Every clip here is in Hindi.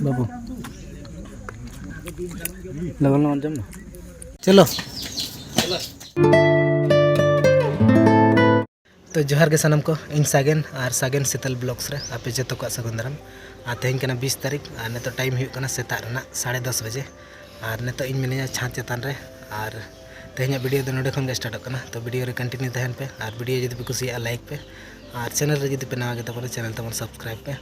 बाबू लगल ना जम चलो तो जोहार के सनम को इन सागेन और सागेन शीतल ब्लॉग्स रे आपे जतो को सगुन दाराम और तेहन के 20 तारीख और ने तो टाइम हुई कना सेता रना 10:30 बजे और ने तो इन मिनिया छात चेतान रे और तेहन वीडियो दो नोडे खन के स्टार्ट कना तो वीडियो रे कंटिन्यू तहन पे और वीडियो जदि पे कुसिया लाइक पे और चैनल रे जदि पे नवा के तबो चैनल तबन सब्सक्राइब पे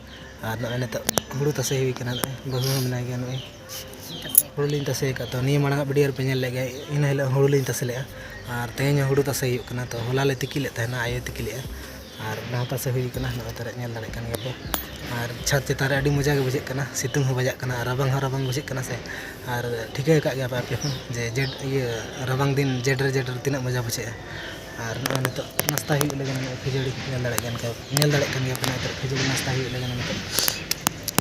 और ने तो हुड़ू तसे हुई कना बहु मना गया नय हुड़ू लिन तसे का तो निया मांगा वीडियो रे पे नेल लेगे इन हेले हुड़ू लिन तसे ले और तेहन हुड़ू तसे हुई कना तो होला ले तिकी ले तहना आयो तिकी ले और ना तसे हुई कना न तरे नेल दाड़े कन गए और छत चेतान रे अडी मजा के बुझे कना सितुंग हो बजा कना रबांग बुझे कना से और ठिका का गया पे जे जेड ये रबांग दिन जेडर तीना मजा बुझे और तो नाश्ता ही लगे खिजड़ी नेल दाड़े कन गया पे खिजड़ी नाश्ता ही लगे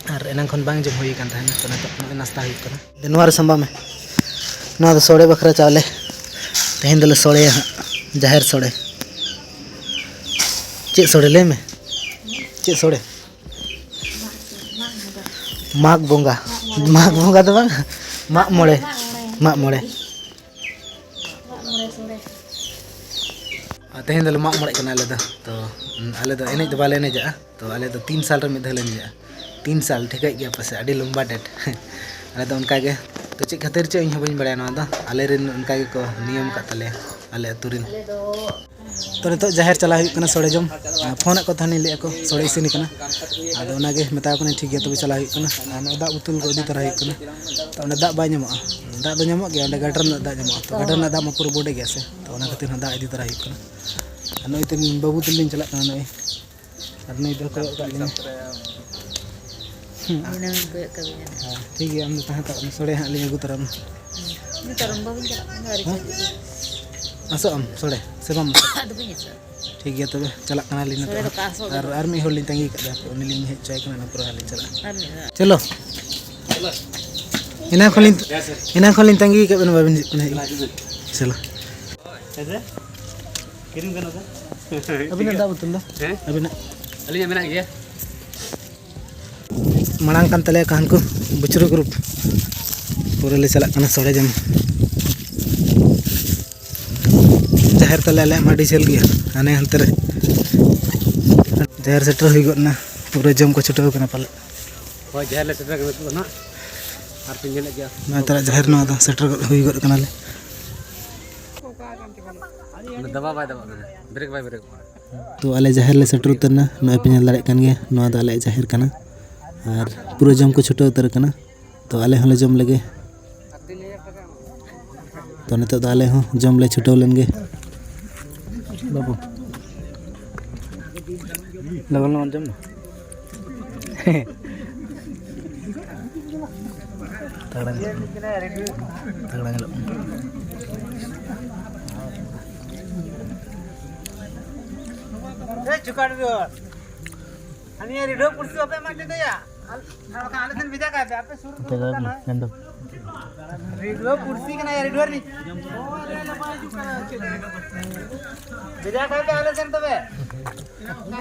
और एनां खन बांग जब हुई कान थाना तो नतो नाश्ता हुई कना नोर संबा में ना तो सोड़े बखरा चावले तेहन दले सोड़े जाहिर सोड़े चे सोड़े ले में चे सोड़े माग बोंगा तो बांग माग मोड़े तेहन दले माग मोड़े कना आले दो एने बाले एने जा तो आले दो 3 साल रे मिद धले जा 3 साल ठिका गया पासे अड़ी लंबा डेट आले दो उनका के तो चे खातिर चे इन बन बड़ा ना आले रिन उनका के को नियम का तले आले अतुरिन तो नितो जाहिर चला हुई कना सोड़े जम फोन को थानी ले को सोड़े इसिन कना आदो उनागे मेता को ठीक गया तो चला हुई कना ना दा बुतुल को इदी तरह हुई कना तो ना दा बाय ᱧᱟᱢᱚᱜᱼᱟ दा दो ᱧᱟᱢᱚᱜ गया गाडर ना दा ᱧᱟᱢᱚᱜᱼᱟ तो गाडर ना दा मा पूरा बोडे गया से तो उना खातिर दा इदी तरह हुई कना नई तिन बाबू तुलिन चला कना नई और नई दो को का लिन ठीक है हम तहां तक सोड़े हां लिन अगु तरम नि तरम बाबू चला असम सोड़े से बम ठीक है तबे चला कना लिन और मी होलिन तंगी का उनी लिन हे चाय कना पूरा लिन चला चलो इना खोलिन तंगी का बन बाबिन चलो किरिम कनो का अबिना दा बुतुल दा अबिना अलिया मेना गया मनांग कान तले कान को बुचरू ग्रुप पूरा ले चला कना सोड़े जम जाहिर तले ले माडी चल गया आने अंतर जाहिर सेटर हुई गना पूरा जम को छुटाव कना पाले हो जाहिर ले सेटर के ना आर पिंजल गया ना तरा जाहिर ना दा सेटर हुई गत कना ले दबा ब्रेक तो आले जाहिर ले सेटर उतरना नय पिंजल दाड़े कन गया नो दा आले जाहिर कना और पूरा जम को छुटाव उतर कना तो आले हले जम लगे तो नितो आले हो जम ले छुटाव लेंगे बाबू लगल ना जम तगड़ा चुकाड़ अनि रेडियो पुरसी ओपे माटे दया का आले विदा का आपे शुरू करना रेडियो पुरसी कना रेडियो नी विदा का आले सन तबे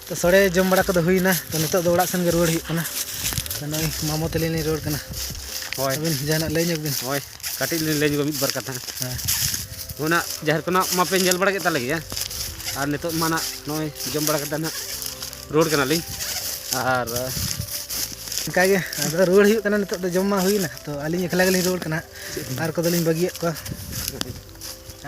तो सोड़े जम बड़ा को हुई ना तो नितो दो ओड़ा सन के रोड हुई ना तो नई मामो तले नि रोड कना होय बिन जाना ले ᱧᱚᱜ बिन होय काटी ले ᱧᱚᱜ मिद बार कथा होना जहर कोना मापे जल बड़ा के तले गया और नितो माना नय जम बड़ा कता ना रोड कना ली और कागे रोड हुई कना नितो तो जम्मा हुई ना तो आलिन एकला गलिन रोड कना और को दलिन बगिया को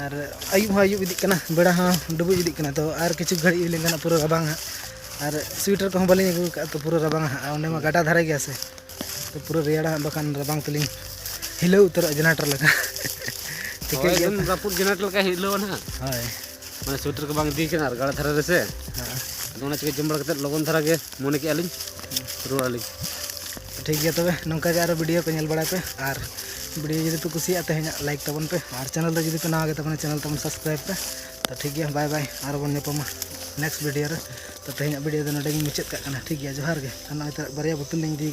और आयुब इदी कना बेड़ा हां डुबु इदी कना तो और किछु घड़ी लेंगना पूरा रबांग और स्वेटर को बलिन अगु का तो पूरा रबांग ओने मा गाटा धारे गया से तो पूरा रेड़ा बकान रबांग तलिन हिलो उतर जनरेटर लगा ठीक है एकदम रापुर जनरेटर का हिलो ना हाय माने स्वेटर को बांग दी कना और गाड़ा धारे रे से हां दोना चके जम बड़ा कते लगन धारा के मोने के आलिन रोड आलिन ठीक है तबे नंका के आरो वीडियो को नेल बड़ा पे और वीडियो जदि पे कुसिया तेहन लाइक तबन पे और चैनल तो जदि पे नवा के तबन चैनल तबन सब्सक्राइब पे तो ठीक है बाय बाय और बन नेपमा नेक्स्ट वीडियो रे तो तेहन वीडियो दो नडे मुचाद का ठीक है जोहार के बारिया बुतुल लिंग दी